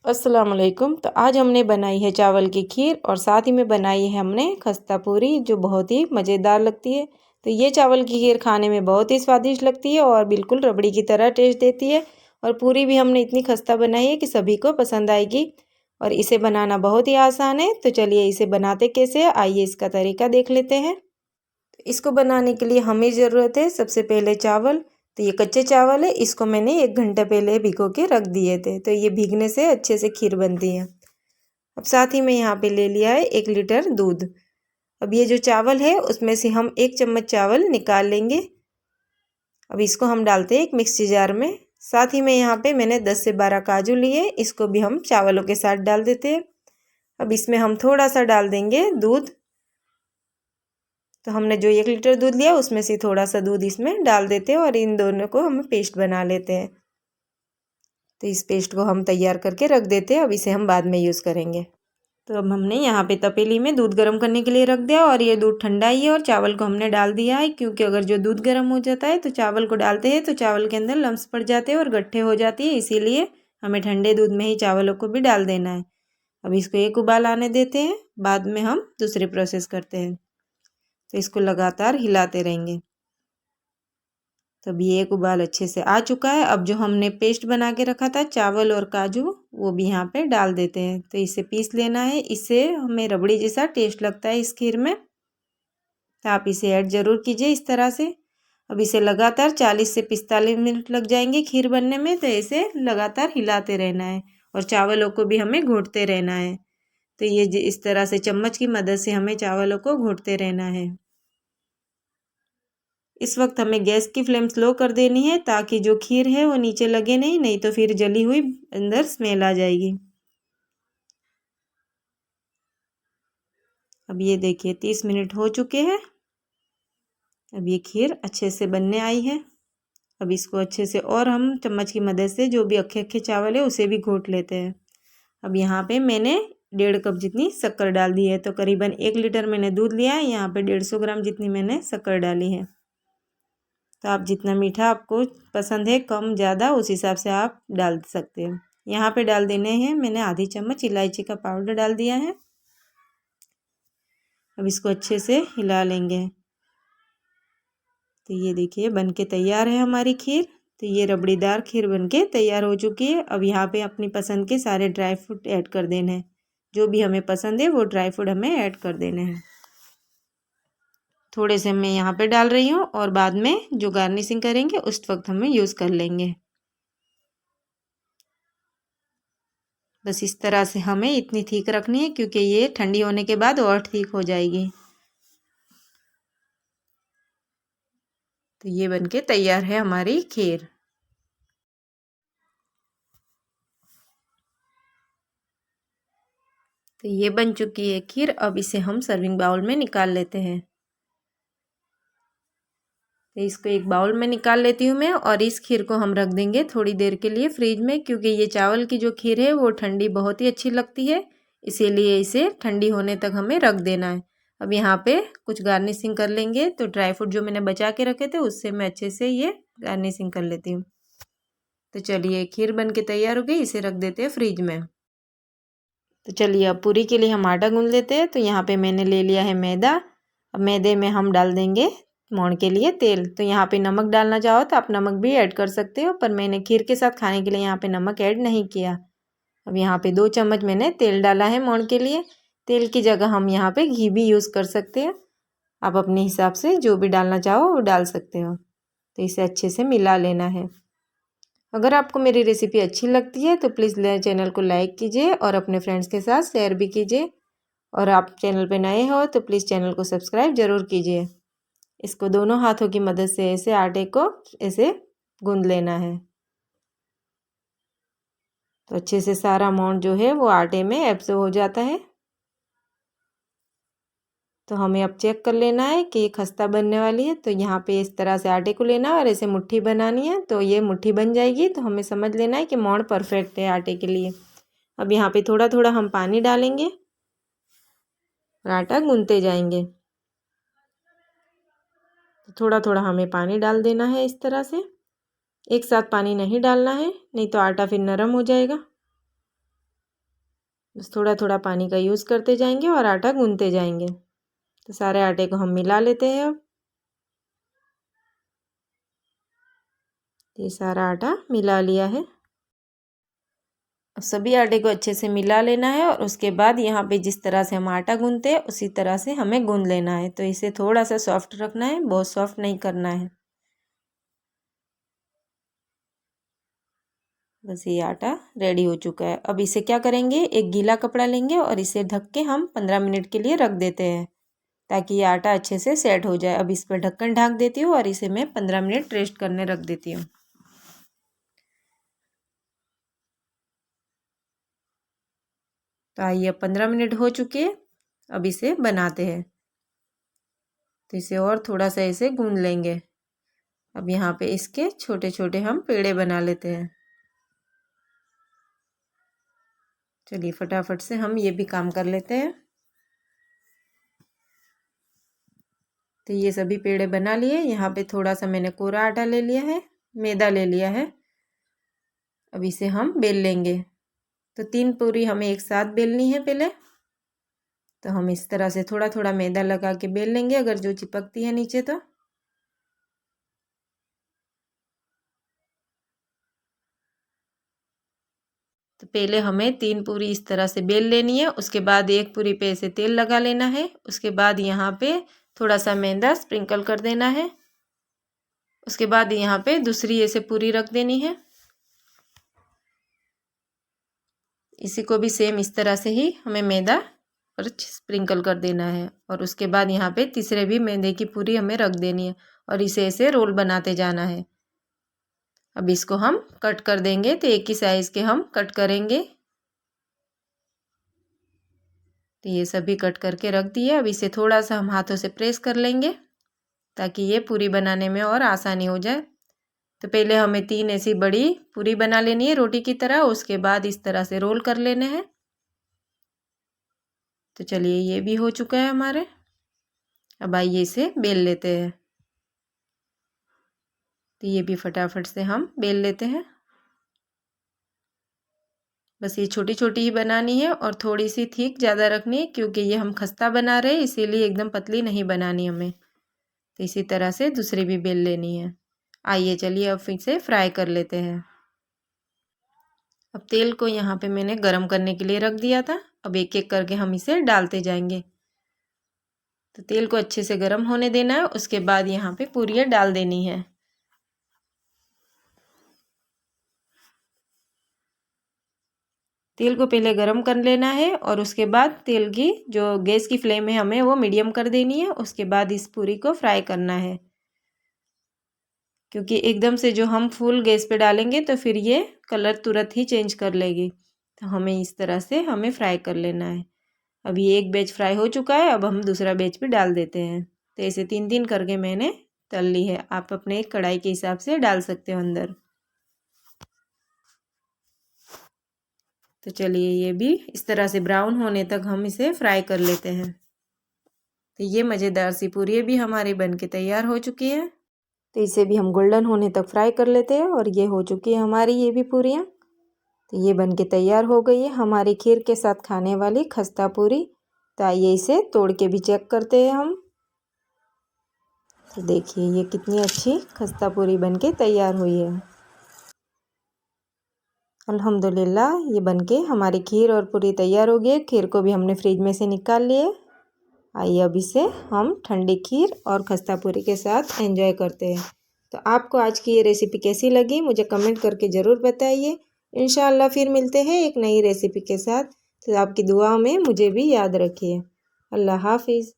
अस्सलाम वालेकुम। तो आज हमने बनाई है चावल की खीर और साथ ही में बनाई है हमने खस्ता पूरी जो बहुत ही मज़ेदार लगती है। तो ये चावल की खीर खाने में बहुत ही स्वादिष्ट लगती है और बिल्कुल रबड़ी की तरह टेस्ट देती है। और पूरी भी हमने इतनी खस्ता बनाई है कि सभी को पसंद आएगी और इसे बनाना बहुत ही आसान है। तो चलिए इसे बनाते कैसे है, आइए इसका तरीका देख लेते हैं। इसको बनाने के लिए हमें ज़रूरत है सबसे पहले चावल। तो ये कच्चे चावल है, इसको मैंने 1 घंटा पहले भिगो के रख दिए थे। तो ये भीगने से अच्छे से खीर बनती है। अब साथ ही में यहाँ पे ले लिया है 1 लीटर दूध। अब ये जो चावल है उसमें से हम 1 चम्मच चावल निकाल लेंगे। अब इसको हम डालते हैं एक मिक्सी जार में। साथ ही में यहाँ पे मैंने 10 से 12 काजू लिए, इसको भी हम चावलों के साथ डाल देते हैं। अब इसमें हम थोड़ा सा डाल देंगे दूध। तो हमने जो 1 लीटर दूध लिया उसमें से थोड़ा सा दूध इसमें डाल देते हैं और इन दोनों को हम पेस्ट बना लेते हैं। तो इस पेस्ट को हम तैयार करके रख देते हैं, अब इसे हम बाद में यूज़ करेंगे। तो अब हमने यहाँ पे तपेली में दूध गर्म करने के लिए रख दिया और ये दूध ठंडा ही है और चावल को हमने डाल दिया है, क्योंकि अगर जो दूध गर्म हो जाता है तो चावल को डालते हैं तो चावल के अंदर लम्स पड़ जाते हैं और गट्ठे हो जाती है, इसीलिए हमें ठंडे दूध में ही चावलों को भी डाल देना है। अब इसको एक उबाल आने देते हैं, बाद में हम दूसरी प्रोसेस करते हैं। तो इसको लगातार हिलाते रहेंगे। तो अभी एक उबाल अच्छे से आ चुका है। अब जो हमने पेस्ट बना के रखा था चावल और काजू, वो भी यहाँ पे डाल देते हैं। तो इसे पीस लेना है, इससे हमें रबड़ी जैसा टेस्ट लगता है इस खीर में। तो आप इसे ऐड ज़रूर कीजिए इस तरह से। अब इसे लगातार 40 से 45 मिनट लग जाएंगे खीर बनने में। तो इसे लगातार हिलाते रहना है और चावलों को भी हमें घोटते रहना है। तो ये इस तरह से चम्मच की मदद से हमें चावलों को घोटते रहना है। इस वक्त हमें गैस की फ्लेम स्लो कर देनी है ताकि जो खीर है वो नीचे लगे नहीं तो फिर जली हुई अंदर स्मेल आ जाएगी। अब ये देखिए 30 मिनट हो चुके हैं। अब ये खीर अच्छे से बनने आई है। अब इसको अच्छे से और हम चम्मच की मदद से जो भी अक्खे अक्खे चावल है उसे भी घोट लेते हैं। अब यहाँ पे मैंने 1.5 कप जितनी शक्कर डाल दी है। तो करीबन 1 लीटर मैंने दूध लिया है, यहाँ पे 150 ग्राम जितनी मैंने शक्कर डाली है। तो आप जितना मीठा आपको पसंद है, कम ज़्यादा, उस हिसाब से आप डाल सकते हो। यहाँ पे डाल देने हैं मैंने आधी चम्मच इलायची का पाउडर डाल दिया है। अब इसको अच्छे से हिला लेंगे। तो ये देखिए बन के तैयार है हमारी खीर। तो ये रबड़ीदार खीर बन के तैयार हो चुकी है। अब यहाँ पे अपनी पसंद के सारे ड्राई फ्रूट ऐड कर देने हैं। जो भी हमें पसंद है वो ड्राई फ्रूट हमें ऐड कर देने हैं। थोड़े से मैं यहाँ पे डाल रही हूँ और बाद में जो गार्निशिंग करेंगे उस वक्त हमें यूज़ कर लेंगे। बस इस तरह से हमें इतनी ठीक रखनी है, क्योंकि ये ठंडी होने के बाद और ठीक हो जाएगी। तो ये बनके तैयार है हमारी खीर। तो ये बन चुकी है खीर। अब इसे हम सर्विंग बाउल में निकाल लेते हैं। तो इसको एक बाउल में निकाल लेती हूँ मैं और इस खीर को हम रख देंगे थोड़ी देर के लिए फ्रिज में, क्योंकि ये चावल की जो खीर है वो ठंडी बहुत ही अच्छी लगती है, इसीलिए इसे ठंडी होने तक हमें रख देना है। अब यहाँ पे कुछ गार्निशिंग कर लेंगे। तो ड्राई फ्रूट जो मैंने बचा के रखे थे उससे मैं अच्छे से ये गार्निशिंग कर लेती हूँ। तो चलिए खीर बन के तैयार हो गई, इसे रख देते हैं फ्रिज में। तो चलिए अब पूरी के लिए हम आटा गूंद लेते हैं। तो यहाँ पे मैंने ले लिया है मैदा। अब मैदे में हम डाल देंगे मोहन के लिए तेल। तो यहाँ पे नमक डालना चाहो तो आप नमक भी ऐड कर सकते हो, पर मैंने खीर के साथ खाने के लिए यहाँ पे नमक ऐड नहीं किया। अब यहाँ पे 2 चम्मच मैंने तेल डाला है मोहन के लिए। तेल की जगह हम यहाँ पे घी भी यूज़ कर सकते हैं। आप अपने हिसाब से जो भी डालना चाहो वो डाल सकते हो। तो इसे अच्छे से मिला लेना है। अगर आपको मेरी रेसिपी अच्छी लगती है तो प्लीज़ चैनल को लाइक कीजिए और अपने फ्रेंड्स के साथ शेयर भी कीजिए। और आप चैनल पे नए हो तो प्लीज़ चैनल को सब्सक्राइब ज़रूर कीजिए। इसको दोनों हाथों की मदद से ऐसे आटे को ऐसे गूंद लेना है। तो अच्छे से सारा मोहन जो है वो आटे में एब्जॉर्ब हो जाता है। तो हमें अब चेक कर लेना है कि ये खस्ता बनने वाली है। तो यहाँ पे इस तरह से आटे को लेना है और ऐसे मुट्ठी बनानी है। तो ये मुट्ठी बन जाएगी तो हमें समझ लेना है कि मोहन परफेक्ट है आटे के लिए। अब यहाँ पे थोड़ा थोड़ा हम पानी डालेंगे और आटा गूंथते जाएंगे। थोड़ा थोड़ा हमें पानी डाल देना है इस तरह से। एक साथ पानी नहीं डालना है, नहीं तो आटा फिर नरम हो जाएगा। बस थोड़ा थोड़ा पानी का यूज़ करते जाएंगे और आटा गूंथते जाएंगे। तो सारे आटे को हम मिला लेते हैं। अब ये सारा आटा मिला लिया है। अब सभी आटे को अच्छे से मिला लेना है और उसके बाद यहाँ पे जिस तरह से हम आटा गूंथते हैं उसी तरह से हमें गूंथ लेना है। तो इसे थोड़ा सा सॉफ्ट रखना है, बहुत सॉफ्ट नहीं करना है। बस ये आटा रेडी हो चुका है। अब इसे क्या करेंगे, एक गीला कपड़ा लेंगे और इसे ढक के हम 15 मिनट के लिए रख देते हैं ताकि ये आटा अच्छे से सेट हो जाए। अब इस पर ढक्कन ढक देती हूँ और इसे मैं 15 मिनट रेस्ट करने रख देती हूँ। तो आइए, अब 15 मिनट हो चुके हैं। अब इसे बनाते हैं। तो इसे और थोड़ा सा इसे गूंद लेंगे। अब यहाँ पे इसके छोटे छोटे हम पेड़े बना लेते हैं। चलिए फटाफट से हम ये भी काम कर लेते हैं। तो ये सभी पेड़े बना लिए। यहाँ पे थोड़ा सा मैंने कोरा आटा ले लिया है, मैदा ले लिया है। अब इसे हम बेल लेंगे। तो 3 पूरी हमें एक साथ बेलनी है पहले। तो हम इस तरह से थोड़ा थोड़ा मैदा लगा के बेल लेंगे, अगर जो चिपकती है नीचे तो। तो पहले हमें 3 पूरी इस तरह से बेल लेनी है। उसके बाद एक पूरी पे ऐसे तेल लगा लेना है। उसके बाद यहाँ पे थोड़ा सा मैदा स्प्रिंकल कर देना है। उसके बाद यहाँ पे दूसरी ऐसे पूरी रख देनी है। इसी को भी सेम इस तरह से ही हमें मैदा और स्प्रिंकल कर देना है। और उसके बाद यहाँ पे तीसरे भी मैदे की पूरी हमें रख देनी है और इसे ऐसे रोल बनाते जाना है। अब इसको हम कट कर देंगे। तो एक ही साइज़ के हम कट करेंगे। तो ये सभी कट करके रख दिए। अब इसे थोड़ा सा हम हाथों से प्रेस कर लेंगे ताकि ये पूरी बनाने में और आसानी हो जाए। तो पहले हमें 3 ऐसी बड़ी पूरी बना लेनी है रोटी की तरह। उसके बाद इस तरह से रोल कर लेने हैं। तो चलिए ये भी हो चुका है हमारे। अब आइए इसे बेल लेते हैं। तो ये भी फटाफट से हम बेल लेते हैं। बस ये छोटी छोटी ही बनानी है और थोड़ी सी थिक ज़्यादा रखनी है, क्योंकि ये हम खस्ता बना रहे हैं, इसीलिए एकदम पतली नहीं बनानी हमें। तो इसी तरह से दूसरी भी बेल लेनी है। आइए चलिए अब फिर से फ्राई कर लेते हैं। अब तेल को यहाँ पे मैंने गरम करने के लिए रख दिया था। अब एक एक करके हम इसे डालते जाएंगे। तो तेल को अच्छे से गरम होने देना है। उसके बाद यहाँ पे पूरियाँ डाल देनी है। तेल को पहले गरम कर लेना है और उसके बाद तेल की जो गैस की फ्लेम है हमें वो मीडियम कर देनी है। उसके बाद इस पूरी को फ्राई करना है, क्योंकि एकदम से जो हम फुल गैस पे डालेंगे तो फिर ये कलर तुरंत ही चेंज कर लेगी। तो हमें इस तरह से हमें फ्राई कर लेना है। अब ये एक बैच फ्राई हो चुका है। अब हम दूसरा बैच भी डाल देते हैं। तो ऐसे 3 करके मैंने तल ली है। आप अपने कढ़ाई के हिसाब से डाल सकते हो अंदर। तो चलिए ये भी इस तरह से ब्राउन होने तक हम इसे फ्राई कर लेते हैं। तो ये मज़ेदार सी पूरी भी हमारी बन के तैयार हो चुकी है। तो इसे भी हम गोल्डन होने तक फ्राई कर लेते हैं। और ये हो चुकी है हमारी ये भी पूरियाँ। तो ये बन के तैयार हो गई है हमारी खीर के साथ खाने वाली खस्ता पूरी। तो आइए इसे तोड़ के भी चेक करते हैं हम। तो देखिए ये कितनी अच्छी खस्ता पूरी बन के तैयार हुई है। अल्हम्दुलिल्लाह ये बनके हमारी खीर और पूरी तैयार हो गई है। खीर को भी हमने फ्रिज में से निकाल लिए। आइए अब इसे हम ठंडी खीर और खस्ता पूरी के साथ एंजॉय करते हैं। तो आपको आज की ये रेसिपी कैसी लगी मुझे कमेंट करके ज़रूर बताइए। इंशाअल्लाह फिर मिलते हैं एक नई रेसिपी के साथ। तो आपकी दुआओं में मुझे भी याद रखिए। अल्लाह हाफिज़।